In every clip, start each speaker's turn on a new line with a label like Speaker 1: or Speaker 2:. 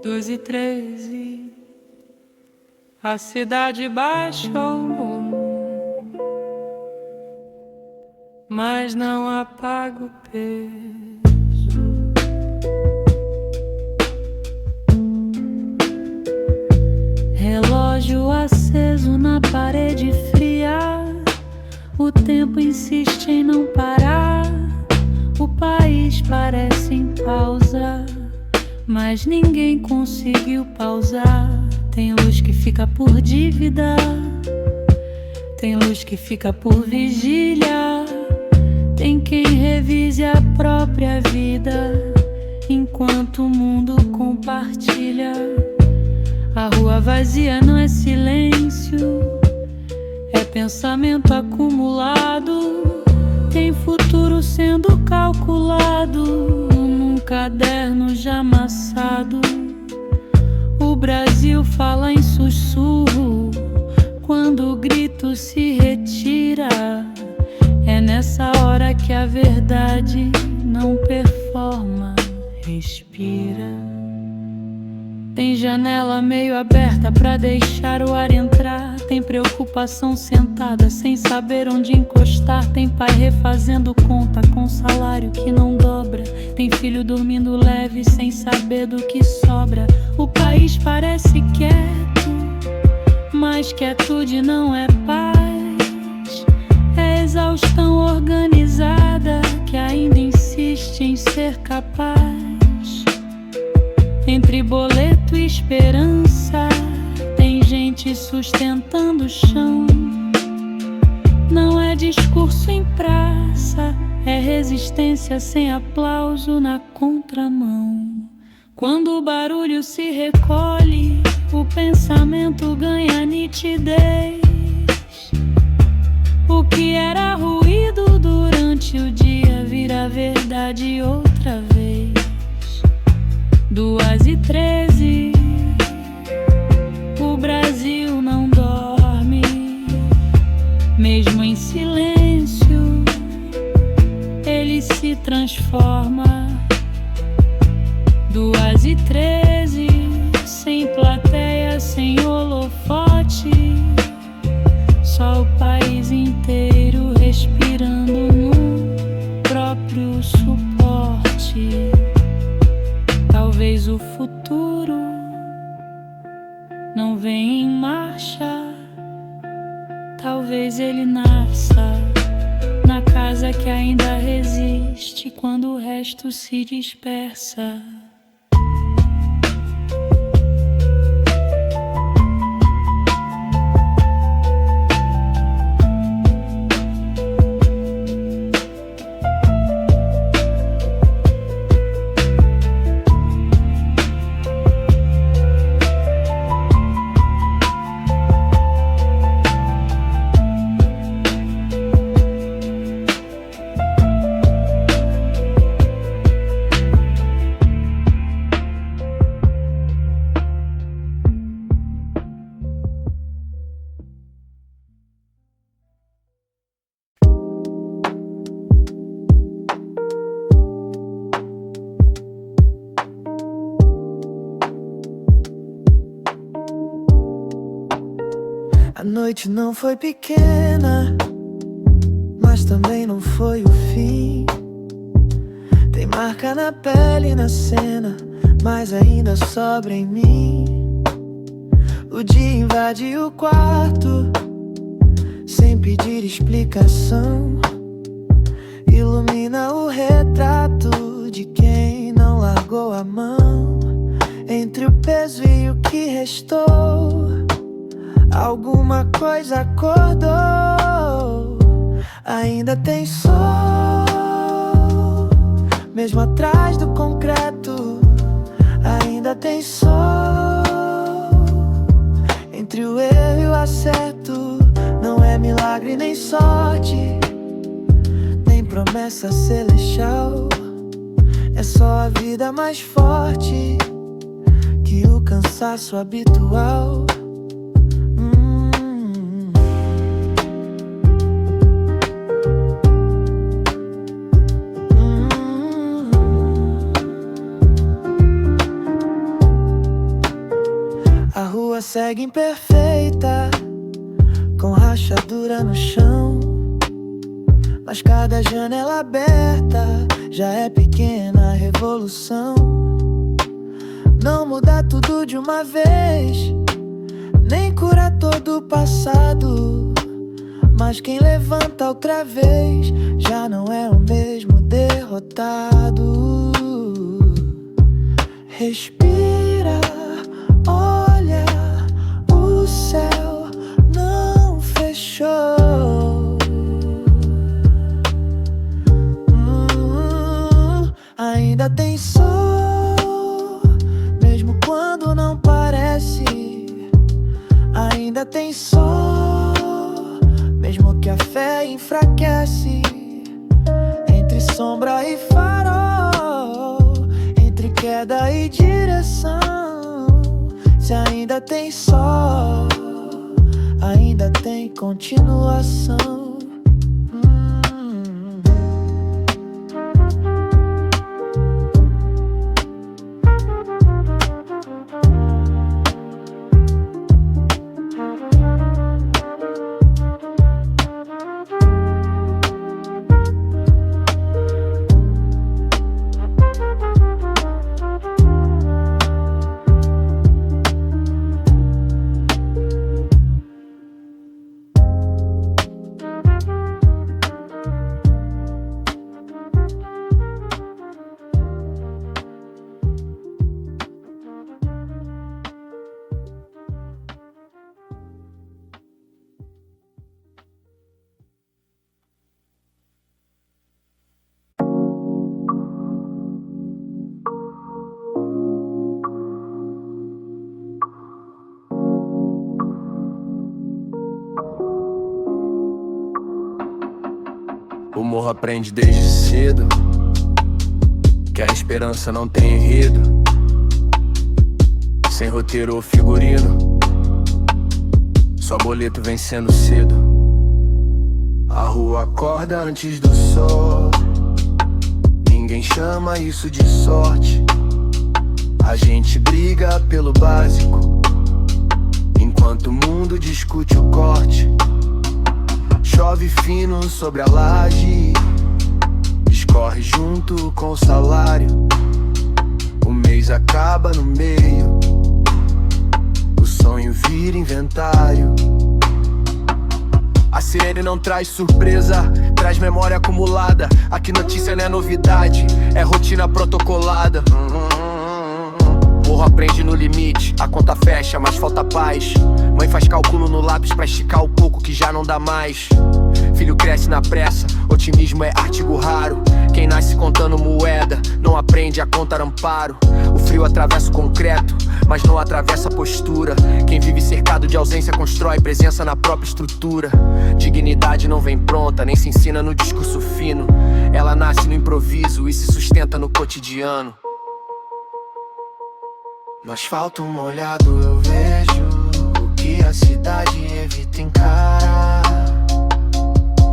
Speaker 1: 2h13, a cidade baixou, mas não apaga o peso. Relógio aceso na parede fria, o tempo insiste em não parar. O país parece em pausa, mas ninguém conseguiu pausar. Tem luz que fica por dívida, tem luz que fica por vigília. Tem quem revise a própria vida enquanto o mundo compartilha. A rua vazia não é silêncio, é pensamento acumulado. Tem futuro sendo calculado num caderno já amassado. O Brasil fala em sussurro quando o grito se retira. É nessa hora que a verdade não performa, respira. Tem janela meio aberta pra deixar o ar entrar. Tem preocupação sentada sem saber onde encostar. Tem pai refazendo conta com salário que não dobra. Tem filho dormindo leve sem saber do que sobra. O país parece quieto, mas quietude não é paz. É exaustão organizada que ainda insiste em ser capaz. Entre boleto e esperança, tem gente sustentando o chão. Não é discurso em praça, é resistência sem aplauso na contramão. Quando o barulho se recolhe, o pensamento ganha nitidez. O que era ruído durante o dia vira verdade outra vez. 2h13, o Brasil não dorme, mesmo em silêncio, ele se transforma. 2h13, sem plateia, sem holofote, só o país inteiro respirando no próprio suporte. Talvez o futuro não venha em marcha, talvez ele nasça na casa que ainda resiste quando o resto se dispersa.
Speaker 2: A noite não foi pequena, mas também não foi o fim. Tem marca na pele e na cena, mas ainda sobra em mim. O dia invade o quarto, sem pedir explicação. Ilumina o retrato de quem não largou a mão. Entre o peso e o que restou, alguma coisa acordou. Ainda tem sol, mesmo atrás do concreto. Ainda tem sol, entre o erro e o acerto. Não é milagre nem sorte, nem promessa celestial. É só a vida mais forte que o cansaço habitual. segue imperfeita, com rachadura no chão, mas cada janela aberta já é pequena revolução. Não muda tudo de uma vez, nem cura todo o passado, mas quem levanta outra vez já não é o mesmo derrotado. Respira, olha, o céu não fechou. Ainda tem sol, mesmo quando não parece. Ainda tem sol, mesmo que a fé enfraquece. Entre sombra e farol, entre queda e direção. Se ainda tem sol, ainda tem continuação.
Speaker 3: O morro aprende desde cedo que a esperança não tem enredo, sem roteiro ou figurino, só boleto vencendo cedo. A rua acorda antes do sol, ninguém chama isso de sorte. A gente briga pelo básico, enquanto o mundo discute o corte. Chove fino sobre a laje, escorre junto com o salário. O mês acaba no meio, o sonho vira inventário. A sirene não traz surpresa, traz memória acumulada. Aqui notícia não é novidade, é rotina protocolada. Morro aprende no limite, a conta fecha, mas falta paz. Mãe faz cálculo no lápis pra esticar o pouco que já não dá mais. Filho cresce na pressa, otimismo é artigo raro. Quem nasce contando moeda, não aprende a contar amparo. O frio atravessa o concreto, mas não atravessa a postura. Quem vive cercado de ausência constrói presença na própria estrutura. Dignidade não vem pronta, nem se ensina no discurso fino. Ela nasce no improviso e se sustenta no cotidiano.
Speaker 2: No asfalto molhado eu vejo o que a cidade evita encarar.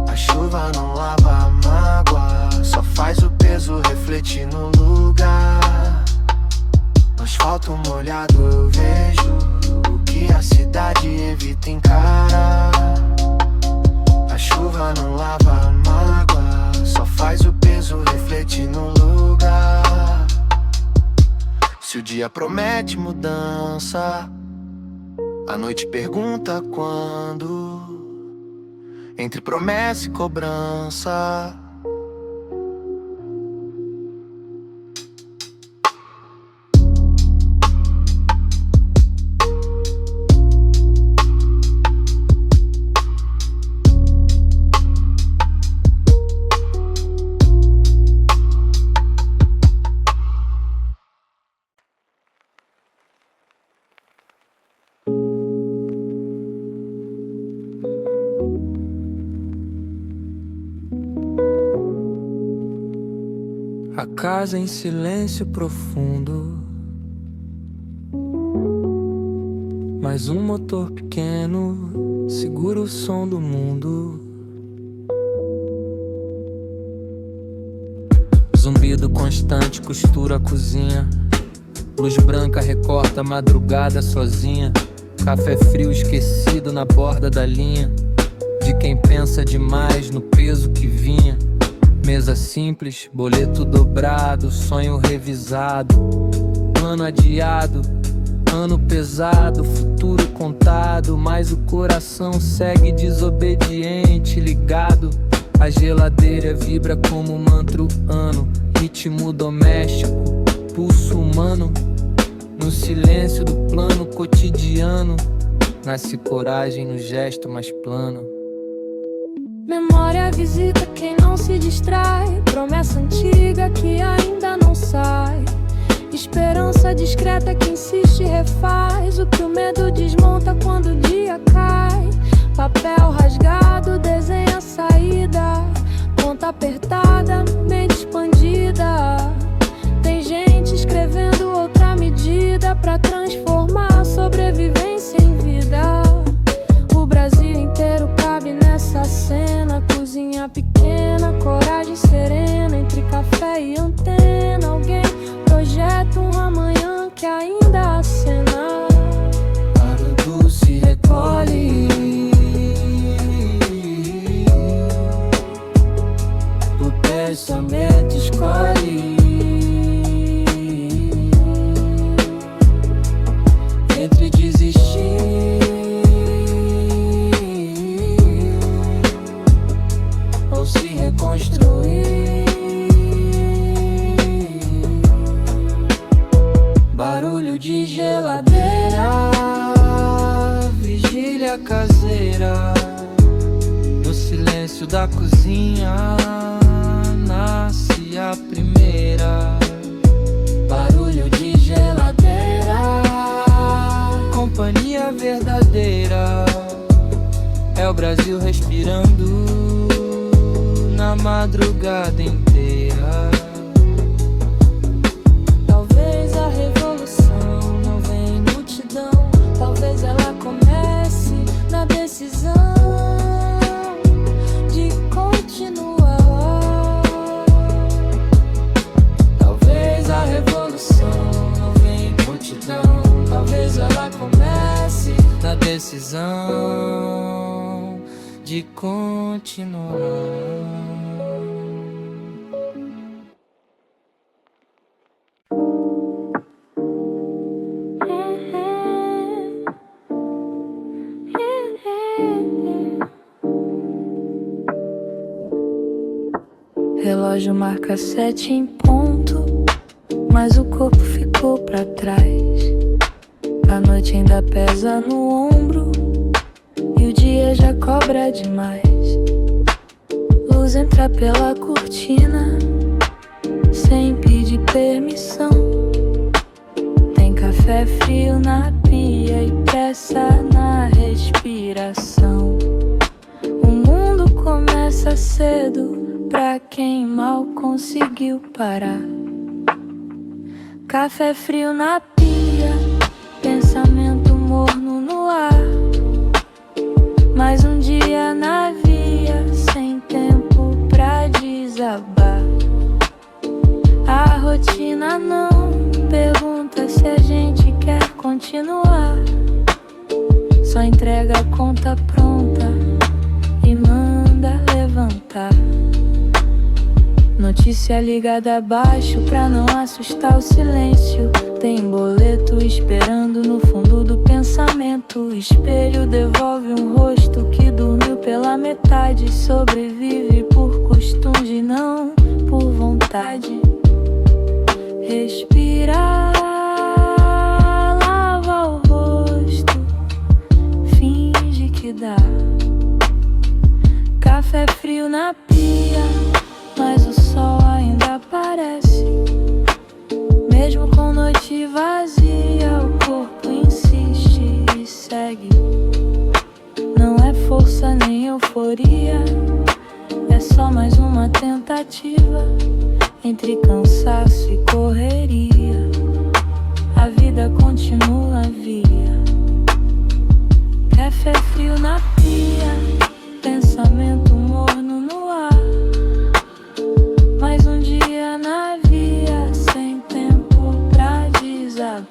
Speaker 2: A chuva não lava a mágoa, só faz o peso refletir no lugar. No asfalto molhado eu vejo o que a cidade evita encarar. A chuva não lava a mágoa, só faz o peso refletir no lugar. Se o dia promete mudança, a noite pergunta quando. Entre promessa e cobrança,
Speaker 4: a casa em silêncio profundo, mais um motor pequeno segura o som do mundo. Zumbido constante costura a cozinha, luz branca recorta a madrugada sozinha. Café frio esquecido na borda da linha, de quem pensa demais no peso que vinha. Mesa simples, boleto dobrado, sonho revisado. Ano adiado, ano pesado, futuro contado, mas o coração segue desobediente, ligado. A geladeira vibra como mantra ano, ritmo doméstico, pulso humano. No silêncio do plano cotidiano, nasce coragem no gesto mais plano.
Speaker 1: Memória visita quem não se distrai, promessa antiga que ainda não sai. Esperança discreta que insiste e refaz o que o medo desmonta quando o dia cai. Papel rasgado desenha a saída, conta apertada, mente expandida. Tem gente escrevendo outra medida pra transformar a sobrevivência em vida. O Brasil inteiro cabe nessa cena, cozinha pequena, coragem serena, entre café e antena. Alguém projeta um amanhã que ainda acena.
Speaker 4: Barulho se recolhe, o pensamento escolhe. Entre desistir ou se reconstruir. Barulho de geladeira, vigília caseira. No silêncio da cozinha nasce a primeira. Barulho de geladeira, companhia verdadeira. É o Brasil respirando na madrugada inteira.
Speaker 1: Talvez a revolução não venha em multidão, talvez ela comece na decisão de continuar.
Speaker 4: Talvez a revolução não venha em multidão, talvez ela comece na decisão de continuar.
Speaker 1: Relógio marca 7 em ponto, mas o corpo ficou pra trás. A noite ainda pesa no ombro e o dia já cobra demais. Luz entra pela cortina sem pedir permissão. Tem café frio na pia e pressa na respiração. O mundo começa cedo pra quem mal conseguiu parar. Café frio na pia, pensamento morno no ar. Mais um dia na via, sem tempo pra desabar. A rotina não pergunta se a gente quer continuar. Só entrega a conta pronta e manda levantar. Notícia ligada abaixo pra não assustar o silêncio. Tem boleto esperando no fundo do pensamento. Espelho devolve um rosto que dormiu pela metade. Sobrevive por costume, não por vontade. Respira, lava o rosto, finge que dá. Café frio na pia, mas o sol ainda aparece. Mesmo com noite vazia, o corpo insiste e segue. Não é força nem euforia, é só mais uma tentativa. Entre cansaço e correria, a vida continua via. Café frio na pia, pensamento morno no ar. Mais um dia na via, sem tempo pra desabar.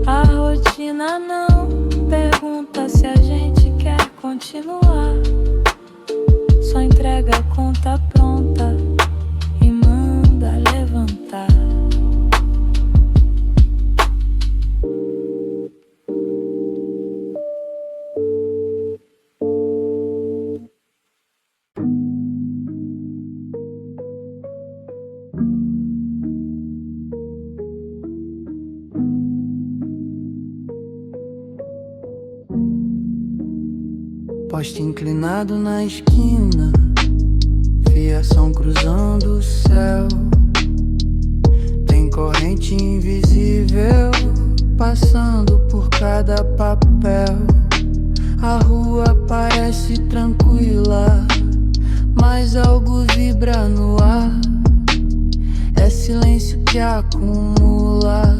Speaker 1: A rotina termina não. Pergunta se a gente quer continuar. Só entrega a conta pronta e manda levantar.
Speaker 2: Poste inclinado na esquina, fiação cruzando o céu. Tem corrente invisível passando por cada papel. A rua parece tranquila, mas algo vibra no ar. É silêncio que acumula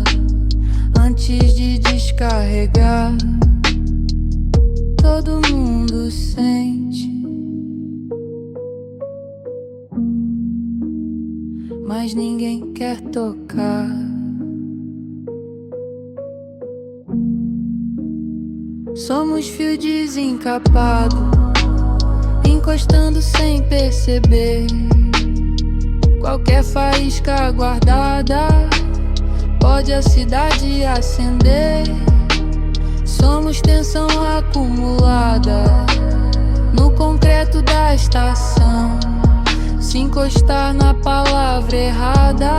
Speaker 2: antes de descarregar. Todo mundo sente, mas ninguém quer tocar. Somos fio desencapado, encostando sem perceber. Qualquer faísca guardada pode a cidade acender. Somos tensão acumulada no concreto da estação. Se encostar na palavra errada,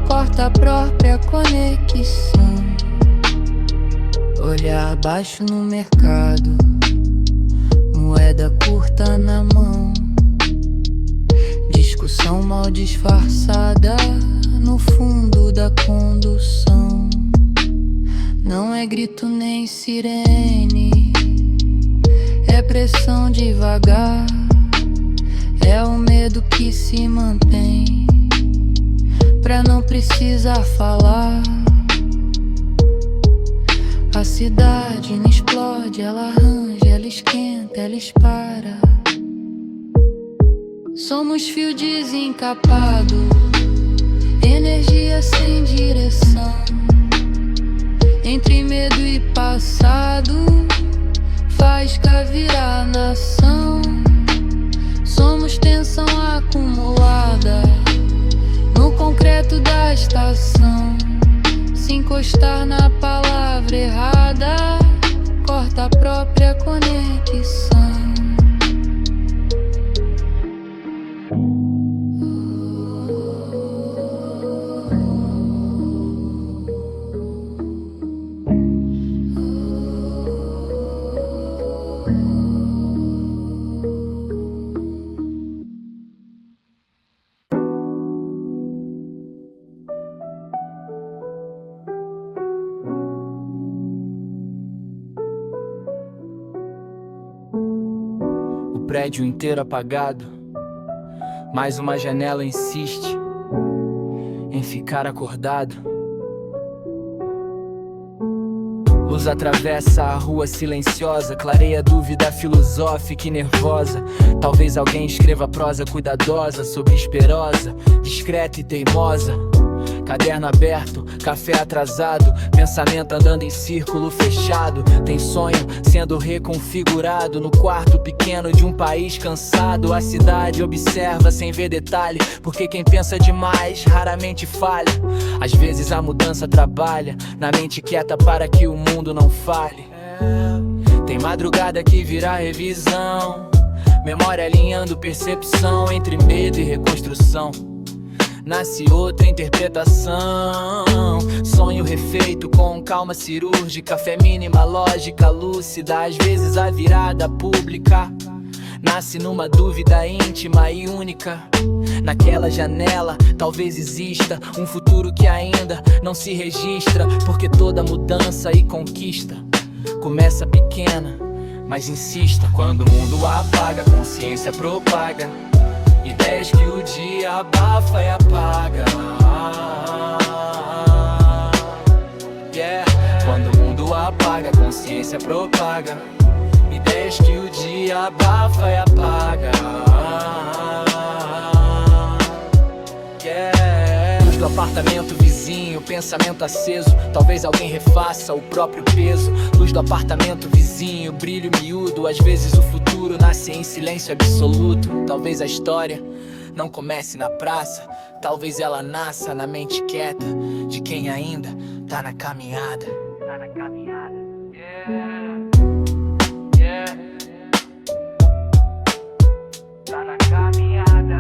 Speaker 2: corta a própria conexão. Olhar abaixo no mercado, moeda curta na mão. Discussão mal disfarçada no fundo da condução. Não é grito nem sirene, é pressão devagar. É o medo que se mantém pra não precisar falar. A cidade não explode, ela arranja, ela esquenta, ela espara. Somos fio desencapado, energia sem direção. Entre medo e passado, faísca virar nação. Somos tensão acumulada no concreto da estação. Se encostar na palavra errada, corta a própria conexão.
Speaker 4: Prédio inteiro apagado, mais uma janela insiste em ficar acordado. Luz atravessa a rua silenciosa, clareia a dúvida filosófica e nervosa. Talvez alguém escreva prosa cuidadosa sobre esperosa, discreta e teimosa. Caderno aberto, café atrasado, pensamento andando em círculo fechado. Tem sonho sendo reconfigurado no quarto pequeno de um país cansado. A cidade observa sem ver detalhe, porque quem pensa demais raramente falha. Às vezes a mudança trabalha na mente quieta para que o mundo não fale. Tem madrugada que vira revisão, memória alinhando percepção entre medo e reconstrução. Nasce outra interpretação, sonho refeito com calma cirúrgica, fé mínima, lógica lúcida. Às vezes a virada pública nasce numa dúvida íntima e única. Naquela janela talvez exista um futuro que ainda não se registra, porque toda mudança e conquista começa pequena, mas insista. Quando o mundo apaga, a consciência propaga ideias que o dia abafa e apaga. Quando o mundo apaga, a consciência propaga ideias que o dia abafa e apaga. Luz do apartamento visível vizinho, pensamento aceso. Talvez alguém refaça o próprio peso. Luz do apartamento vizinho, brilho miúdo. Às vezes o futuro nasce em silêncio absoluto. Talvez a história não comece na praça. Talvez ela nasça na mente quieta de quem ainda tá na caminhada. Tá na caminhada. Yeah. Tá na caminhada.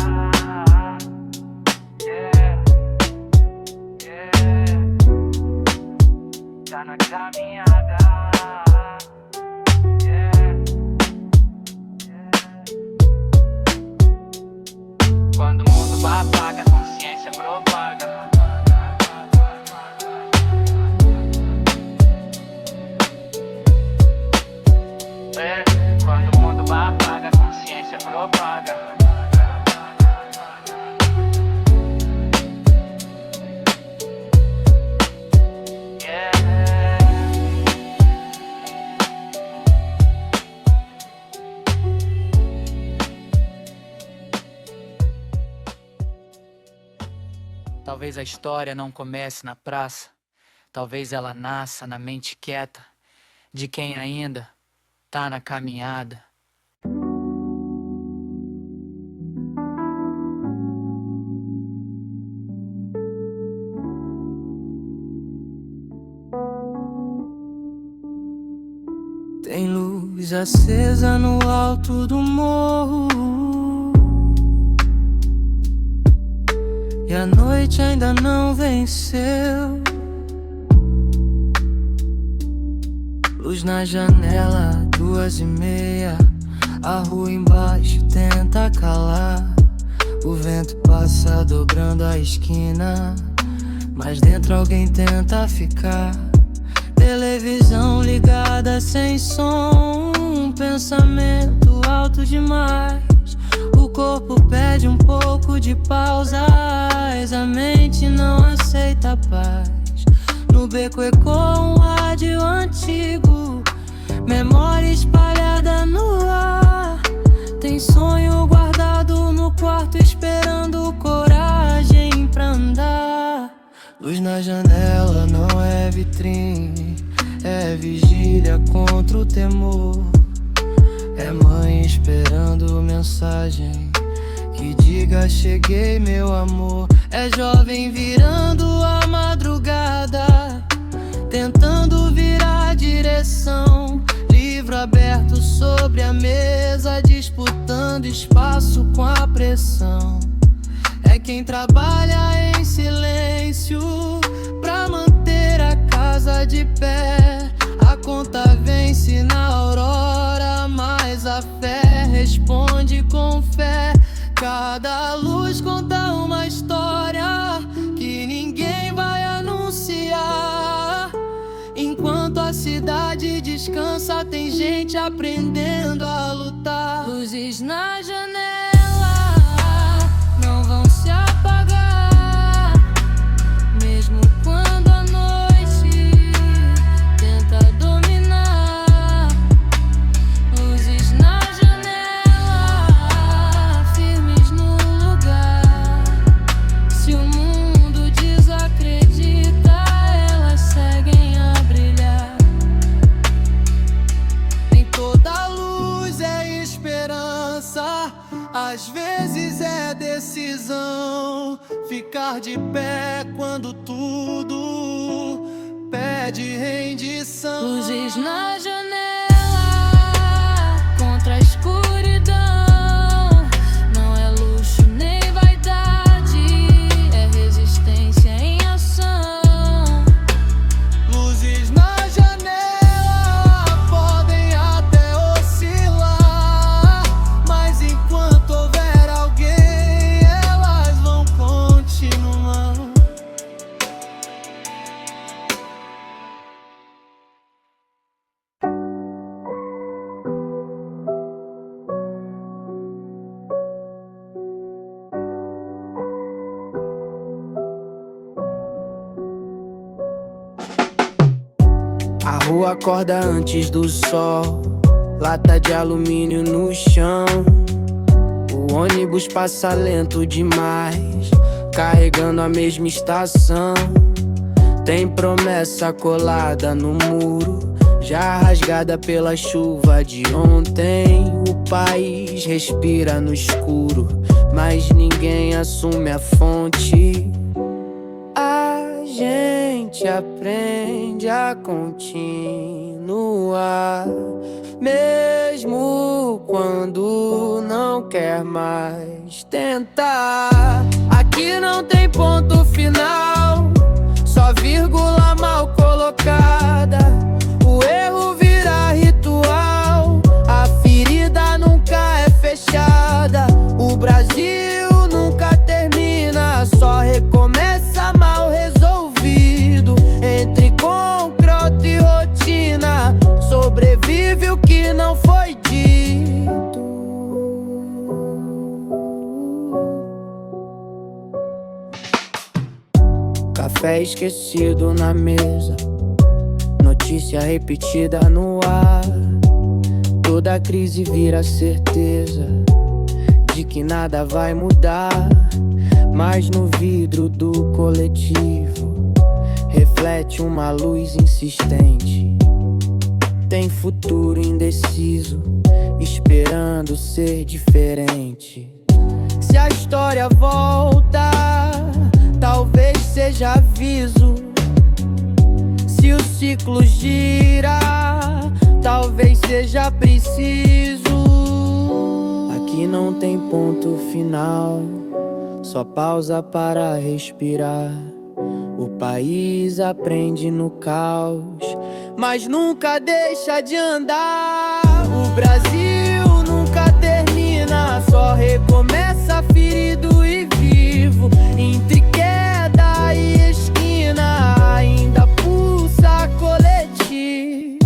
Speaker 4: Tá na caminhada. Quando o mundo apaga, a consciência propaga. Quando o mundo apaga, a consciência propaga. Talvez a história não comece na praça. Talvez ela nasça na mente quieta de quem ainda tá na caminhada.
Speaker 2: Tem luz acesa no alto do morro, e a noite ainda não venceu. Luz na janela, 2:30. A rua embaixo tenta calar. O vento passa dobrando a esquina, mas dentro alguém tenta ficar. Televisão ligada sem som, um pensamento alto demais. O corpo pede um pouco de pausas, a mente não aceita a paz. No beco ecoa um rádio antigo, memória espalhada no ar. Tem sonho guardado no quarto esperando coragem pra andar. Luz na janela não é vitrine, é vigília contra o temor. É mãe esperando mensagem que diga cheguei meu amor. É jovem virando a madrugada, tentando virar a direção. Livro aberto sobre a mesa, disputando espaço com a pressão. É quem trabalha em silêncio pra manter a casa de pé. A conta vence na aurora, mas a fé responde com fé. Cada luz conta uma história que ninguém vai anunciar. Enquanto a cidade descansa, tem gente aprendendo a lutar. Luzes na janela não vão se apagar, mesmo quando a noite tenta dominar. Luzes na janela, firmes no lugar. Se o mundo desacredita, elas seguem a brilhar. Nem toda luz é esperança, às vezes é decisão. Ficar de pé quando tudo pede rendição. Luzes na janela contra a escuridão. Não é luxo nem vaidade, é resistência em ação. Luzes na janela podem até oscilar, mas enquanto houver alguém, elas vão continuar. A rua acorda antes do sol, lata de alumínio no chão. O ônibus passa lento demais, carregando a mesma estação.
Speaker 5: Tem promessa colada no muro, já rasgada pela chuva de ontem. O país respira no escuro, mas ninguém assume a fonte. A gente aprende a continuar, mesmo quando não quer mais tentar. Aqui não tem ponto final, só vírgula mal colocada. O erro vira ritual, a ferida nunca é fechada. O Brasil nunca termina, só recomeça mal resolvido. Entre concreto e rotina, sobrevive o que não foi dito. Café esquecido na mesa, notícia repetida no ar. Toda crise vira certeza de que nada vai mudar. Mas no vidro do coletivo reflete uma luz insistente. Tem futuro indeciso, esperando ser diferente. Se a história volta, talvez seja aviso. Se o ciclo gira, talvez seja preciso. Aqui não tem ponto final, só pausa para respirar. O país aprende no caos, mas nunca deixa de andar. O Brasil nunca termina, só recomeça ferido e vivo. Entre queda e esquina, ainda pulsa coletivo.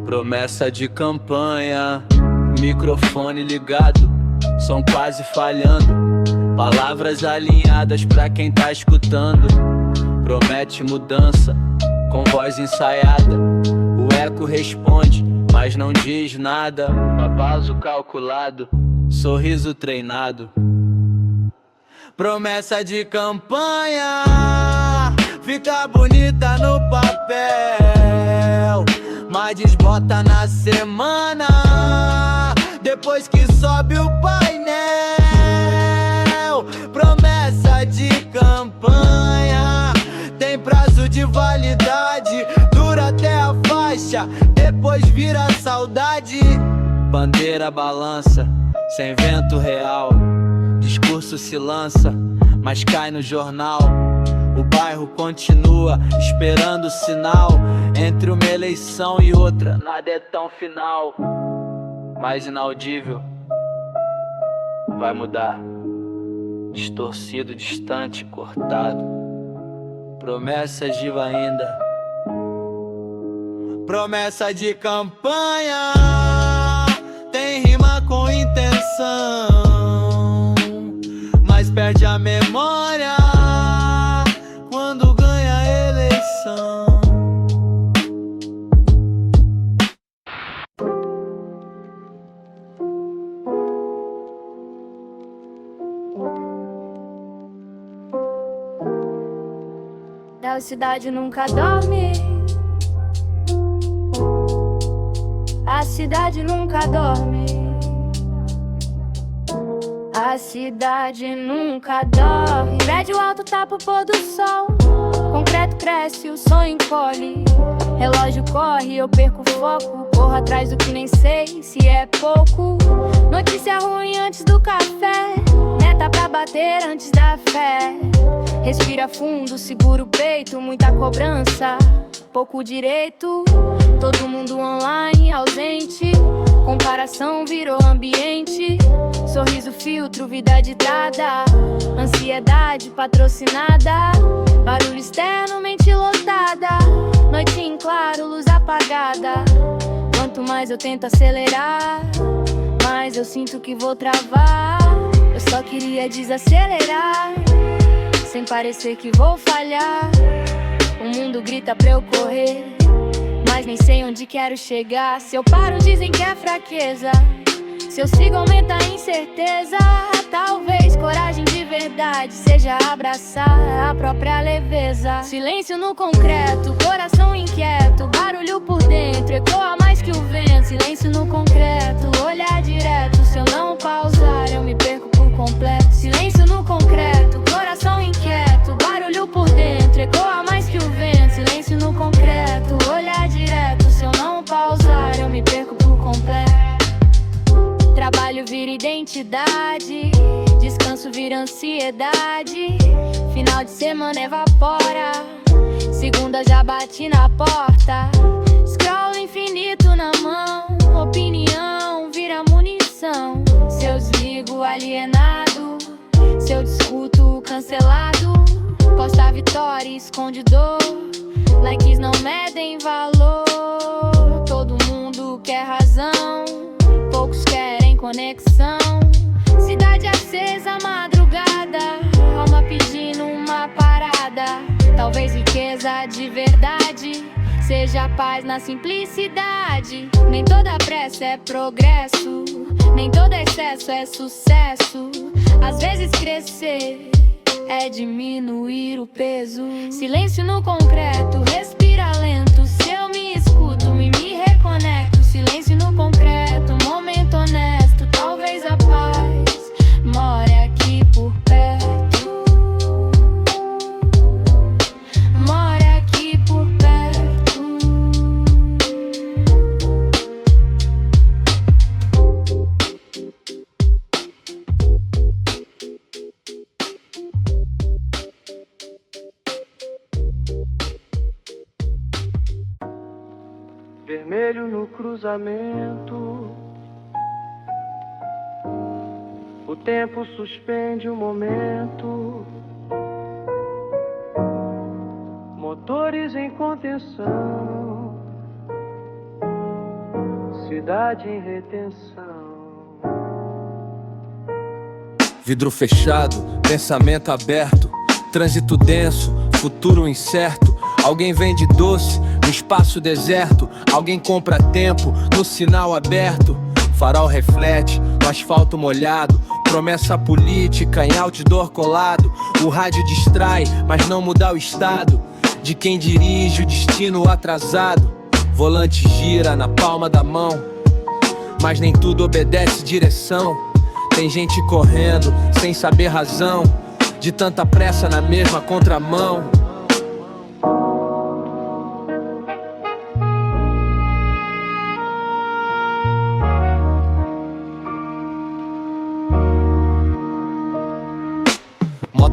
Speaker 4: Promessa de campanha, microfone ligado, som quase falhando, palavras alinhadas pra quem tá escutando. Promete mudança, com voz ensaiada, o eco responde, mas não diz nada. Babazo calculado, sorriso treinado. Promessa de campanha, fica bonita no papel, mas desbota na semana, depois que sobe o painel. Promessa de campanha tem prazo de validade, dura até a faixa, depois vira saudade. Bandeira balança, sem vento real, discurso se lança, mas cai no jornal. O bairro continua esperando o sinal. Entre uma eleição e outra, nada é tão final. Mas inaudível vai mudar, distorcido, distante, cortado. Promessas de ainda, promessa de campanha tem rima com intenção, mas perde a memória quando ganha a eleição.
Speaker 6: A cidade nunca dorme, a cidade nunca dorme, a cidade nunca dorme. Prédio alto tapa o pôr do sol, concreto cresce, o sonho encolhe. Relógio corre, eu perco o foco, corro atrás do que nem sei se é pouco. Notícia ruim antes do café, meta pra bater antes da fé. Respira fundo, segura o peito, muita cobrança, pouco direito. Todo mundo online, ausente, Comparação virou ambiente, sorriso filtro, vida ditada, ansiedade patrocinada, barulho externo, mente lotada, noite em claro, luz apagada. Quanto mais eu tento acelerar, mais eu sinto que vou travar. Eu só queria desacelerar, sem parecer que vou falhar. O mundo grita pra eu correr, mas nem sei onde quero chegar. Se eu paro dizem que é fraqueza, se eu sigo aumenta a incerteza. Talvez coragem de verdade seja abraçar a própria leveza. Silêncio no concreto, coração inquieto, barulho por dentro, ecoa mais que o vento. Silêncio no concreto, olhar direto, se eu não pausar eu me perco por completo. Silêncio no concreto, coração inquieto, barulho por dentro, ecoa mais que o vento. Silêncio no concreto, olhar direto, se eu não pausar eu me perco por completo. Trabalho vira identidade, descanso vira ansiedade, final de semana evapora, segunda já bate na porta. Scroll infinito na mão, opinião vira munição. Se eu desligo alienado, se eu discuto cancelado, posta vitória e esconde dor, likes não medem valor. Todo mundo quer razão, poucos querem conexão. Cidade acesa, madrugada, alma pedindo uma parada. Talvez riqueza de verdade seja paz na simplicidade. Nem toda pressa é progresso, nem todo excesso é sucesso. Às vezes crescer é diminuir o peso. Silêncio no concreto, respira lento. Se eu me escuto e me reconecto. Silêncio no concreto, momento honesto. Talvez a paz more aqui por perto, more aqui por perto.
Speaker 2: Vermelho no cruzamento, o tempo suspende o momento. Motores em contenção, cidade em retenção.
Speaker 4: Vidro fechado, pensamento aberto, trânsito denso, futuro incerto. Alguém vende doce no espaço deserto, alguém compra tempo no sinal aberto. Farol reflete no asfalto molhado, promessa política em outdoor colado. O rádio distrai, mas não muda o estado de quem dirige o destino atrasado. Volante gira na palma da mão, mas nem tudo obedece direção. Tem gente correndo sem saber razão, de tanta pressa na mesma contramão.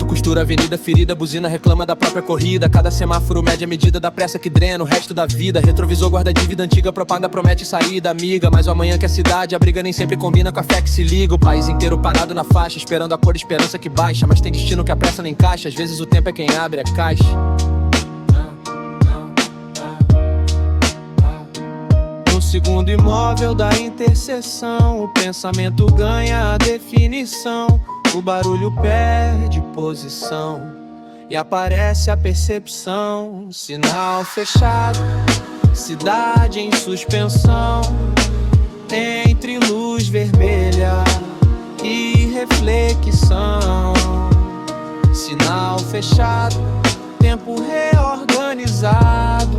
Speaker 4: Costura, avenida ferida, buzina reclama da própria corrida. Cada semáforo mede a medida da pressa que drena o resto da vida. Retrovisor guarda dívida antiga, propaganda promete saída amiga. Mas o amanhã que a cidade, a briga nem sempre combina com a fé que se liga. O país inteiro parado na faixa, esperando a cor de esperança que baixa. Mas tem destino que a pressa não encaixa, às vezes o tempo é quem abre a caixa. No segundo imóvel da interseção, o pensamento ganha a definição. O barulho perde posição e aparece a percepção. Sinal fechado, cidade em suspensão, entre luz vermelha e reflexão. Sinal fechado, tempo reorganizado.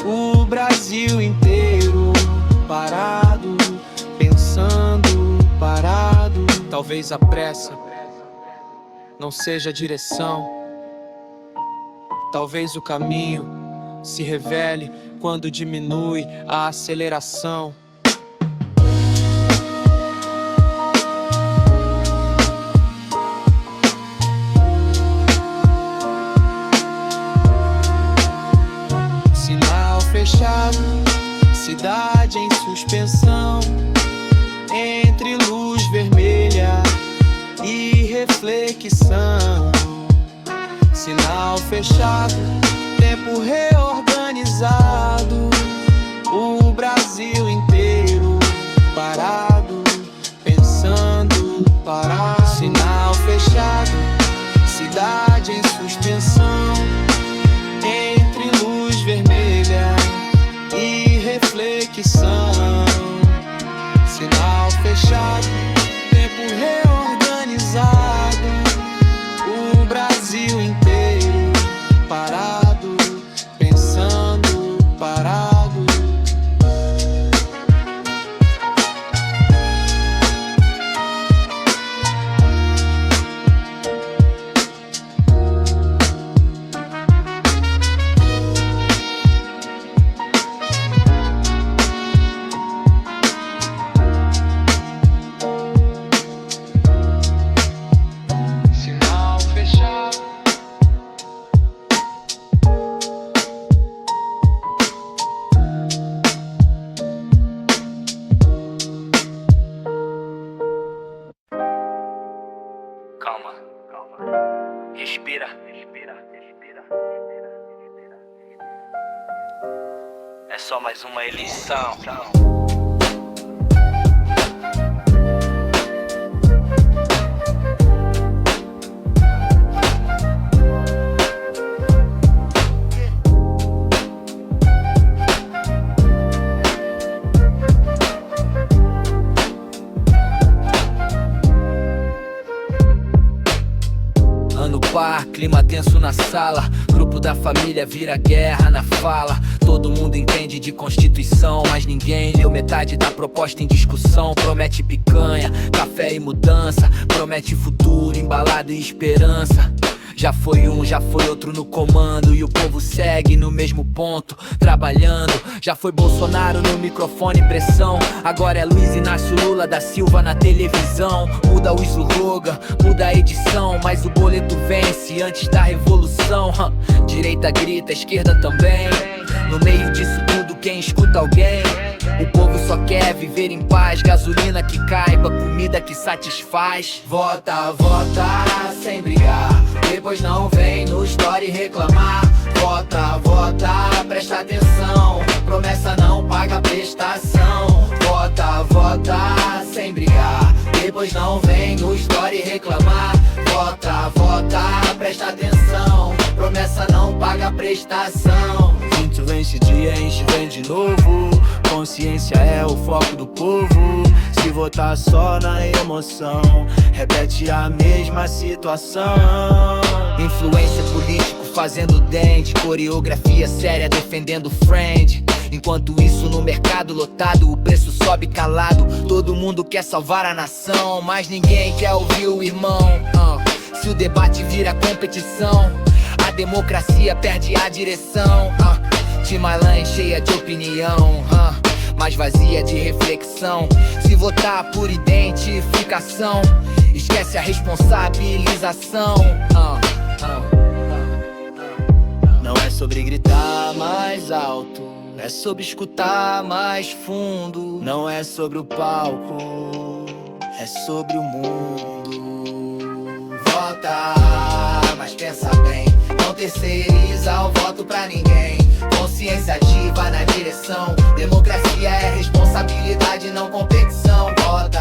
Speaker 4: O Brasil inteiro parado, pensando, parado. Talvez a pressa não seja a direção. Talvez o caminho se revele quando diminui a aceleração. Sinal fechado, cidade em suspensão.
Speaker 2: reflexão. Sinal fechado, tempo reorganizado. O Brasil inteiro parado, pensando parar. Sinal fechado, cidade em suspensão, entre luz vermelha e reflexão. Sinal fechado, tempo reorganizado. O Brasil inteiro parado, pensando parado.
Speaker 7: Calma, calma. Respira, respira, respira, respira, respira. É só mais uma eleição.
Speaker 4: Clima tenso na sala, grupo da família vira guerra na fala. Todo mundo entende de Constituição, mas ninguém leu metade da proposta em discussão. Promete picanha, café e mudança, promete futuro embalado em esperança. Já foi um, já foi outro no comando, e o povo segue no mesmo ponto, trabalhando. Já foi Bolsonaro no microfone pressão, agora é Luiz Inácio Lula da Silva na televisão. Muda o slogan, muda a edição, mas o boleto vence antes da revolução. Direita grita, esquerda também. No meio disso tudo, quem escuta alguém? O povo só quer viver em paz, gasolina que caiba, comida que satisfaz. Vota, vota, sem brigar, depois não vem no story reclamar. Vota, vota, presta atenção, promessa não paga prestação. Vota, vota, sem brigar, depois não vem no story reclamar. Vota, vota, presta atenção, promessa não paga prestação.
Speaker 2: Muito vence dia, enche vem de novo. Consciência é o foco do povo. Se votar só na emoção, repete a mesma situação.
Speaker 4: Influência político fazendo dente, coreografia séria defendendo friend. Enquanto isso no mercado lotado, o preço sobe calado. Todo mundo quer salvar a nação, mas ninguém quer ouvir o irmão. Se o debate vira competição, a democracia perde a direção. Timeline cheia de opinião, mas vazia de reflexão. Se votar por identificação, esquece a responsabilização.
Speaker 2: Não é sobre gritar mais alto, é sobre escutar mais fundo. Não é sobre o palco, é sobre o mundo.
Speaker 4: Vota, mas pensa bem, não terceiriza o voto pra ninguém. Consciência ativa na direção, democracia é responsabilidade, não competição. Vota,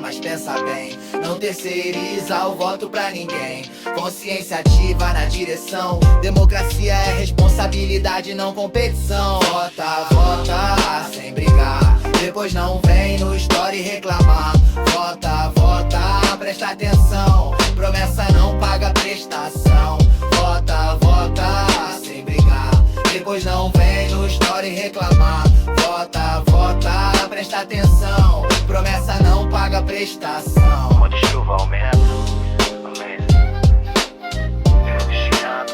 Speaker 4: mas pensa bem, não terceiriza o voto pra ninguém. Consciência ativa na direção, democracia é responsabilidade, não competição. Vota, vota, sem brigar, depois não vem no story reclamar. Vota, vota, presta atenção, promessa não paga prestação. Vota, vota, sem brigar, depois não vem no story reclamar. Vota, vota, presta atenção, promessa não paga prestação.
Speaker 7: Quando chuva aumenta, vigiando.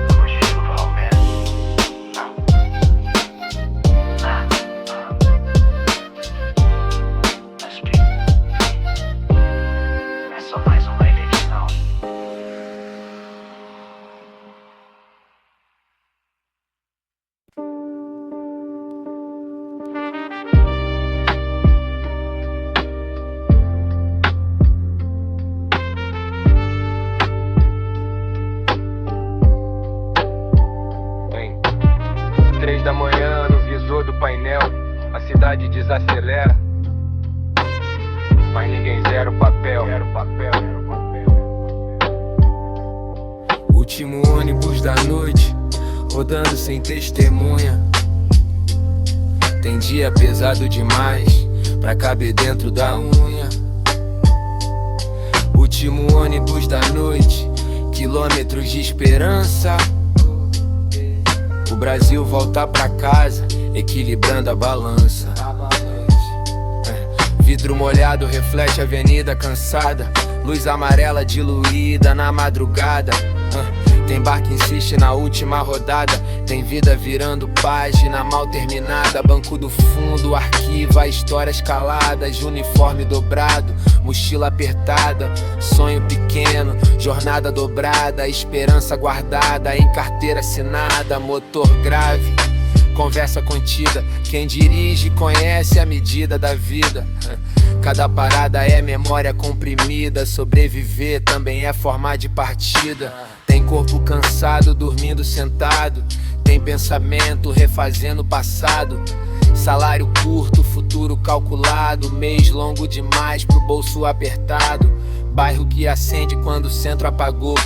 Speaker 7: Quando chuva aumenta, é só mais uma eleição.
Speaker 4: desacelera, mas ninguém zera o papel. Último ônibus da noite, rodando sem testemunha. Tem dia pesado demais pra caber dentro da unha. Último ônibus da noite, quilômetros de esperança. O Brasil volta pra casa, equilibrando a balança. Vidro molhado reflete a avenida cansada, luz amarela diluída na madrugada. Tem bar que insiste na última rodada, tem vida virando página mal terminada. Banco do fundo, arquiva histórias caladas, uniforme dobrado, mochila apertada, sonho pequeno, jornada dobrada, esperança guardada em carteira assinada, motor grave, conversa contida. Quem dirige conhece a medida da vida. Cada parada é memória comprimida. Sobreviver também é forma de partida. Tem corpo cansado, dormindo sentado. Tem pensamento refazendo o passado. Salário curto, futuro calculado. Mês longo demais pro bolso apertado. Bairro que acende quando o centro apagou.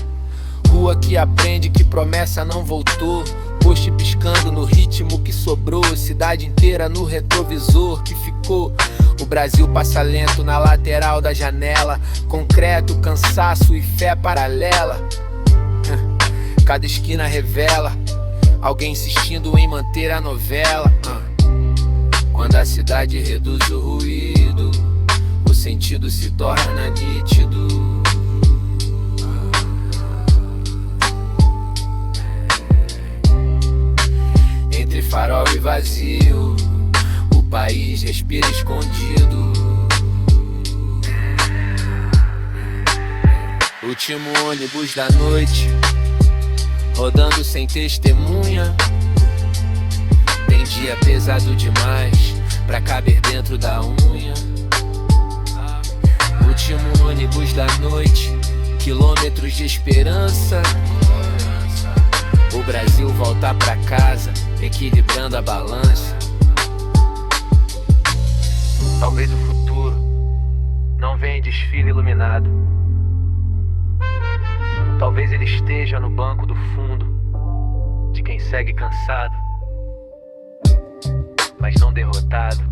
Speaker 4: Rua que aprende que promessa não voltou. Poste piscando no ritmo que sobrou. Cidade inteira no retrovisor que ficou. O Brasil passa lento na lateral da janela. Concreto, cansaço e fé paralela. Cada esquina revela alguém insistindo em manter a novela. Quando a cidade reduz o ruído, o sentido se torna nítido. Entre farol e vazio, o país respira escondido. Último ônibus da noite, rodando sem testemunha. Tem dia pesado demais pra caber dentro da unha. Último ônibus da noite, quilômetros de esperança. O Brasil volta pra casa, equilibrando a balança. Talvez o futuro não venha em desfile iluminado. Talvez ele esteja no banco do fundo de quem segue cansado, mas não derrotado.